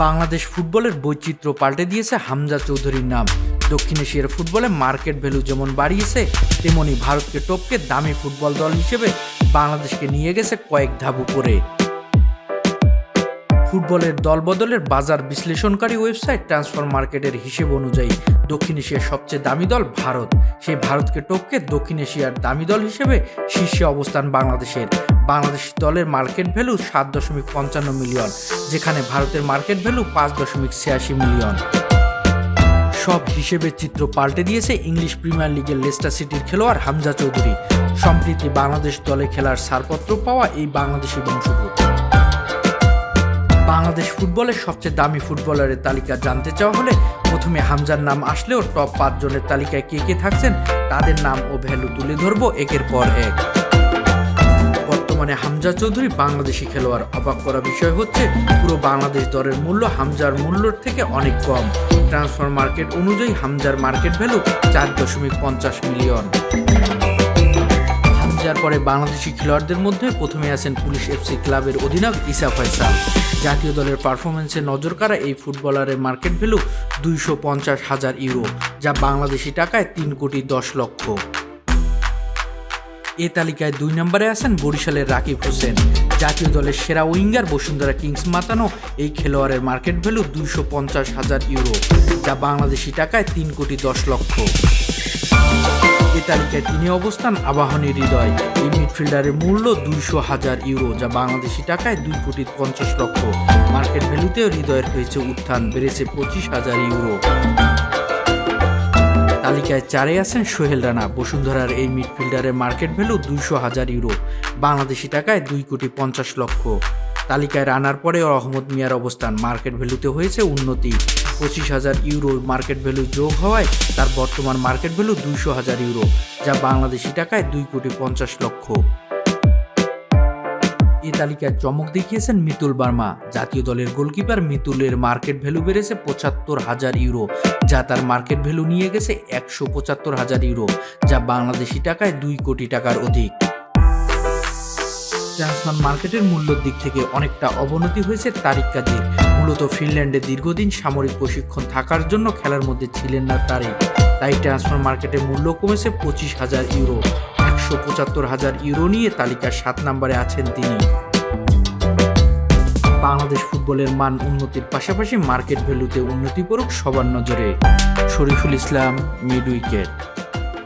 বাংলাদেশ ফুটবলের বৈচিত্র্য পাল্টে দিয়েছে হামজা চৌধুরীর নাম। দক্ষিণ এশিয়ার ফুটবলে মার্কেট ভ্যালু যেমন বাড়িয়েছে, তেমনি ভারতকে টপকে দামি ফুটবল দল হিসেবে বাংলাদেশকে নিয়ে গেছে কয়েক ধাপ উপরে। ফুটবলের দলবদলের বাজার বিশ্লেষণকারী ওয়েবসাইট ট্রান্সফার মার্কেটের হিসেব অনুযায়ী দক্ষিণ এশিয়ার সবচেয়ে দামি দল ভারত। সেই ভারতকে টপকে দক্ষিণ এশিয়ার দামি দল হিসেবে শীর্ষে অবস্থান বাংলাদেশের। বাংলাদেশ দলের মার্কেট ভ্যালু 7.55 মিলিয়ন, যেখানে ভারতের মার্কেট ভ্যালু 5.86 মিলিয়ন। সব হিসেবের চিত্র পাল্টে দিয়েছে ইংলিশ প্রিমিয়ার লিগের লেস্টার সিটির খেলোয়াড় হামজা চৌধুরী। সম্প্রতি বাংলাদেশ দলে খেলার ছাড়পত্র পাওয়া এই বাংলাদেশি বংশোদ্ভূত। বাংলাদেশ ফুটবলের সবচেয়ে দামি ফুটবলারের তালিকা জানতে চাওয়া হলে প্রথমে হামজার নাম আসলেও টপ 5 জনের তালিকায় কে কে থাকছেন তাদের নাম ও ভ্যালু তুলে ধরবো একের পর এক। বর্তমানে হামজা চৌধুরী বাংলাদেশি খেলোয়াড়। অবাক করা বিষয় হচ্ছে পুরো বাংলাদেশ দলের মূল্য হামজার মূল্যের থেকে অনেক কম। ট্রান্সফার মার্কেট অনুযায়ী হামজার মার্কেট ভ্যালু 4.50 মিলিয়ন। হামজার পরে বাংলাদেশি খেলোয়াড়দের মধ্যে প্রথমে আছেন পুলিশ এফসি ক্লাবের অধিনায়ক ইসা ফয়সাল। জাতীয় দলের পারফরমেন্সে নজর কাড়া এই ফুটবলারের মার্কেট ভ্যালু 250,000 ইউরো, যা বাংলাদেশি টাকায় 3,10,00,000। এ তালিকায় 2 নম্বরে আছেন বরিশালের রাকিব হোসেন। জাতীয় দলের সেরা উইঙ্গার বসুন্ধরা কিংস মাতানো এই খেলোয়াড়ের মার্কেট ভ্যালু 250,000 ইউরো, যা বাংলাদেশি টাকায় 3,10,00,000। এ তালিকায় 3 অবস্থান আবাহনী হৃদয়। এই মিডফিল্ডারের মূল্য 200,000 ইউরো, যা বাংলাদেশি টাকায় 2,50,00,000। মার্কেট ভ্যালুতেও হৃদয়ের হয়েছে উত্থান, বেড়েছে 25,000 ইউরো। তালিকায় 4-এ আছেন সোহেল রানা। বসুন্ধরার এই মিডফিল্ডারের মার্কেট ভ্যালু 200,000 ইউরো, বাংলাদেশি টাকায় 2,50,00,000। তালিকায় রানার পরে রহমত মিয়ার অবস্থান। মার্কেট ভ্যালুতে হয়েছে উন্নতি, 25,000 ইউরো মার্কেট ভ্যালু যোগ হওয়ায় তার বর্তমান মার্কেট ভ্যালু 200,000 ইউরো, যা বাংলাদেশি টাকায় 2,50,00,000। এই তালিকায় চমক দেখিয়েছেন মিতুল বার্মা। জাতীয় দলের গোলকিপার মিতুলের মার্কেট ভ্যালু বেড়েছে 75,000 ইউরো, যা তার মার্কেট ভ্যালু নিয়ে গেছে 175,000 ইউরো, যা বাংলাদেশি টাকায় 2 কোটি টাকার অধিক। ট্রান্সফার মার্কেটের মূল্যের দিক থেকে অনেকটা অবনতি হয়েছে তারিক কাজীর। মূলত ফিনল্যান্ডে দীর্ঘদিন সামরিক প্রশিক্ষণ থাকার জন্য খেলার মধ্যে ছিলেন না তারিক, তাই ট্রান্সফার মার্কেটের মূল্য কমেছে 25,000 ইউরো। 175,000 ইউরো নিয়ে তালিকার 7 নম্বরে আছেন তিনি। বাংলাদেশ ফুটবলের মান উন্নতির পাশাপাশি মার্কেট ভ্যালুতে উন্নতি করুক সবার নজরে। Shariful Islam, mid wicket.